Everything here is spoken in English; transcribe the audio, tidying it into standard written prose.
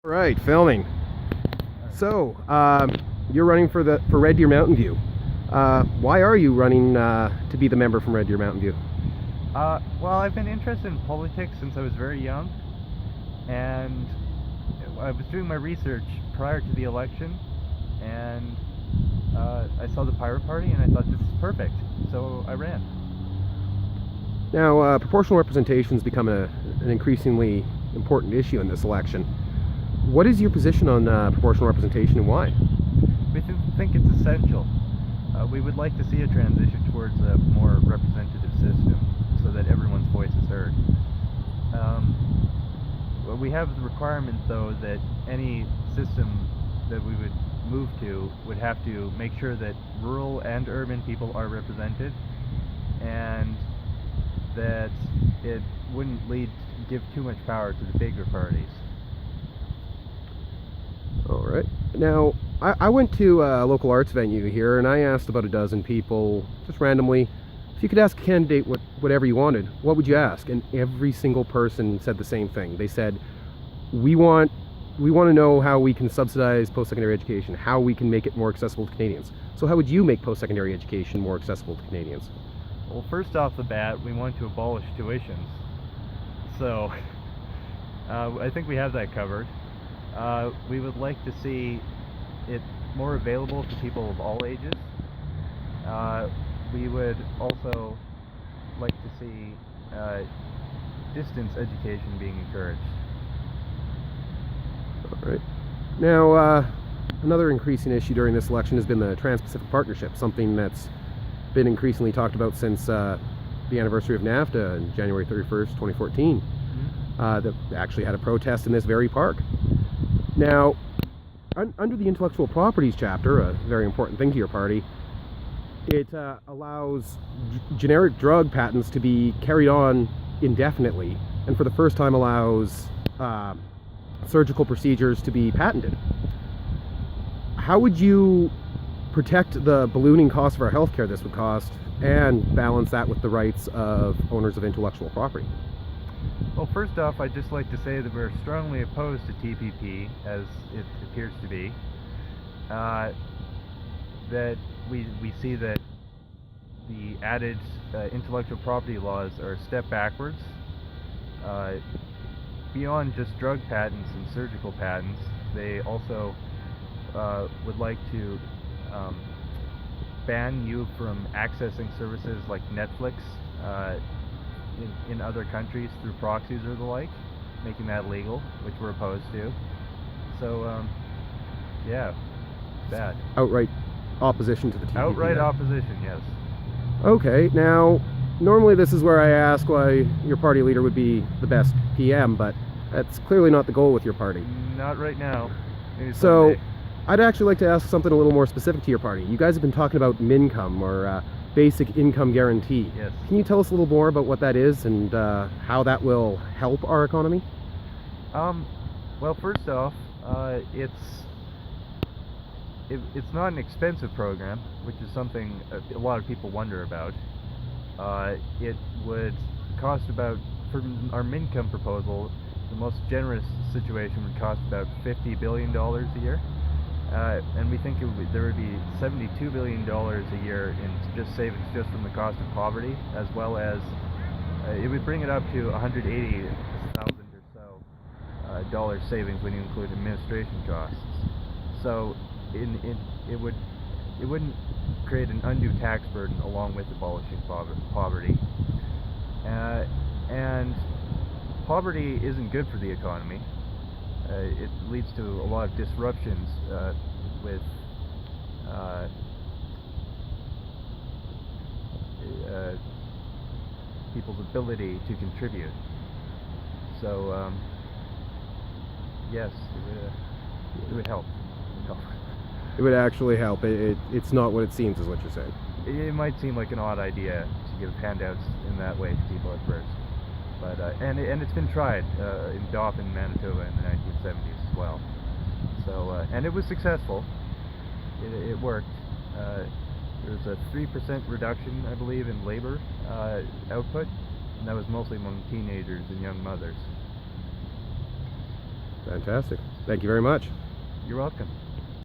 Right, filming. So, you're running for Red Deer-Mountainview. Why are you running to be the member from Red Deer-Mountainview? Well, I've been interested in politics since I was very young, and I was doing my research prior to the election, and I saw the Pirate Party, and I thought this is perfect, so I ran. Now, proportional representation has become an increasingly important issue in this election. What is your position on proportional representation and why? We think it's essential. We would like to see a transition towards a more representative system so that everyone's voice is heard. We have the requirement, though, that any system that we would move to would have to make sure that rural and urban people are represented, and that it wouldn't give too much power to the bigger parties. All right. Now, I went to a local arts venue here, and I asked about a dozen people, just randomly, if you could ask a candidate whatever you wanted, what would you ask? And every single person said the same thing. They said, we want to know how we can subsidize post-secondary education, how we can make it more accessible to Canadians. So how would you make post-secondary education more accessible to Canadians? Well, first off the bat, we want to abolish tuitions. So, I think we have that covered. We would like to see it more available to people of all ages. We would also like to see distance education being encouraged. All right. Now, another increasing issue during this election has been the Trans-Pacific Partnership, something that's been increasingly talked about since the anniversary of NAFTA on January 31st, 2014. That actually had a protest in this very park. Now, under the intellectual properties chapter, a very important thing to your party, it allows generic drug patents to be carried on indefinitely, and for the first time allows surgical procedures to be patented. How would you protect the ballooning cost of our healthcare this would cost and balance that with the rights of owners of intellectual property? Well, first off, I'd just like to say that we're strongly opposed to TPP, as it appears to be. That we see that the added intellectual property laws are a step backwards. Beyond just drug patents and surgical patents, they also would like to ban you from accessing services like Netflix in other countries through proxies or the like, making that legal, which we're opposed to. So, yeah, bad. Outright opposition to the TPP. Outright opposition, yes. Okay, now, normally this is where I ask why your party leader would be the best PM, but that's clearly not the goal with your party. Not right now. Maybe so, someday. I'd actually like to ask something a little more specific to your party. You guys have been talking about MINCOME, or Basic Income Guarantee. Yes. Can you tell us a little more about what that is and how that will help our economy? Well, first off, it's not an expensive program, which is something a lot of people wonder about. It would cost about, for our MINCOME proposal, the most generous situation would cost about $50 billion a year. And we think there would be $72 billion a year in just savings just from the cost of poverty, as well as it would bring it up to $180,000 or so dollars savings when you include administration costs. So it wouldn't create an undue tax burden along with abolishing poverty. And poverty isn't good for the economy. It leads to a lot of disruptions with people's ability to contribute. So, yes, it would help. It would actually help. It's not what it seems, is what you're saying. It might seem like an odd idea to give handouts in that way to people at first. But and it's been tried in Dauphin, Manitoba in the 1970s as well. So and it was successful. It worked. There was a 3% reduction, I believe, in labor output, and that was mostly among teenagers and young mothers. Fantastic. Thank you very much. You're welcome.